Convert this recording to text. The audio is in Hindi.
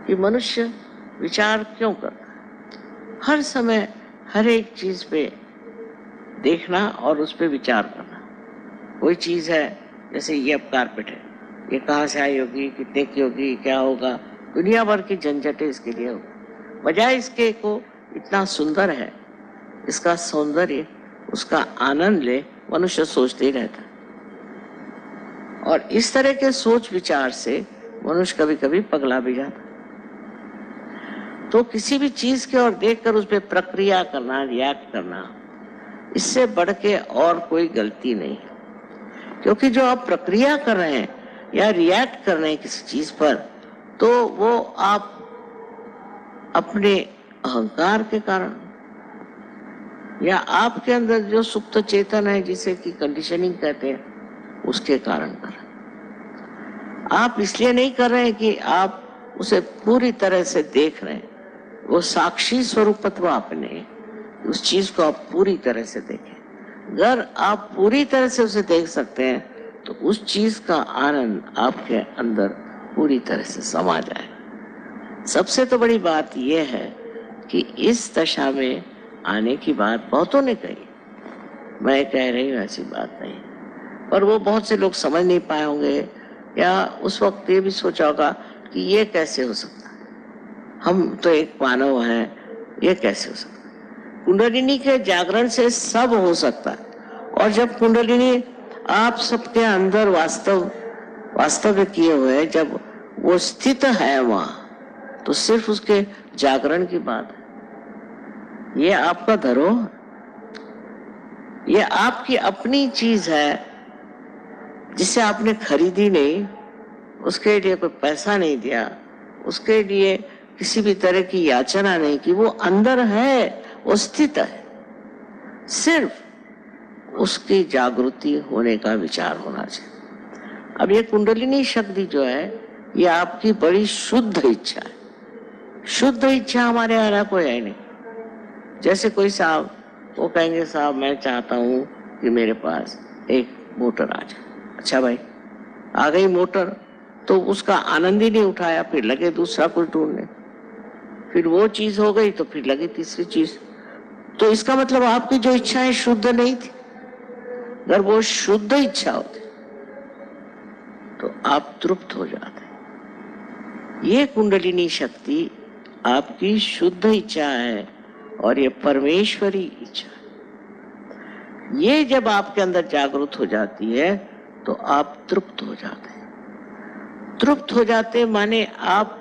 कि मनुष्य विचार क्यों करता है। हर समय हर एक चीज पे देखना और उस पे विचार करना। कोई चीज है, जैसे ये अब कारपेट है, ये कहाँ से आई होगी, कितने की होगी, क्या होगा, दुनिया भर की झंझटें इसके लिए होगी। बजाय इसके को इतना सुंदर है, इसका सौंदर्य, उसका आनंद ले, मनुष्य सोचते ही रहता है। और इस तरह के सोच विचार से मनुष्य कभी कभी पगला भी जाता है। तो किसी भी चीज की ओर देखकर उस पर प्रक्रिया करना, रिएक्ट करना, इससे बढ़ के और कोई गलती नहीं है। क्योंकि जो आप प्रक्रिया कर रहे हैं या रिएक्ट कर रहे हैं किसी चीज पर, तो वो आप अपने अहंकार के कारण या आपके अंदर जो सुप्त चेतन है, जिसे कि कंडीशनिंग कहते हैं, उसके कारण कर रहे हैं। आप इसलिए नहीं कर रहे हैं कि आप उसे पूरी तरह से देख रहे हैं। वो साक्षी स्वरूपत्व आपने, उस चीज को आप पूरी तरह से देखें। अगर आप पूरी तरह से उसे देख सकते हैं तो उस चीज का आनंद आपके अंदर पूरी तरह से समा जाए। सबसे तो बड़ी बात यह है कि इस दशा में आने की बात बहुतों ने कही, मैं कह रही हूँ ऐसी बात नहीं, पर वो बहुत से लोग समझ नहीं पाए होंगे या उस वक्त ये भी सोचा होगा कि ये कैसे हो सकता है, हम तो एक मानव हैं, ये कैसे हो सकता है। कुंडलिनी के जागरण से सब हो सकता है। और जब कुंडलिनी आप सबके अंदर वास्तव्य किए हुए, जब वो स्थित है वहां, तो सिर्फ उसके जागरण की बात है। ये आपका धरोहर, ये आपकी अपनी चीज है, जिसे आपने खरीदी नहीं, उसके लिए कोई पैसा नहीं दिया, उसके लिए किसी भी तरह की याचना नहीं की। वो अंदर है, वो स्थित है। सिर्फ उसकी जागृति होने का विचार होना चाहिए। अब ये कुंडलिनी शक्ति जो है, ये आपकी बड़ी शुद्ध इच्छा है। शुद्ध इच्छा हमारे यहाँ कोई है नहीं। जैसे कोई साहब, वो कहेंगे साहब मैं चाहता हूँ कि मेरे पास एक मोटर आ जाए। अच्छा भाई, आ गई मोटर, तो उसका आनंद ही नहीं उठाया, फिर लगे दूसरा कुछ ढूंढने, फिर वो चीज हो गई तो फिर लगी तीसरी चीज। तो इसका मतलब आपकी जो इच्छाएं शुद्ध नहीं थी। अगर वो शुद्ध इच्छा होती तो आप तृप्त हो जाते। ये कुंडलिनी शक्ति आपकी शुद्ध इच्छा है और ये परमेश्वरी इच्छा है। ये जब आपके अंदर जागृत हो जाती है तो आप तृप्त हो जाते हैं। तृप्त हो जाते माने आप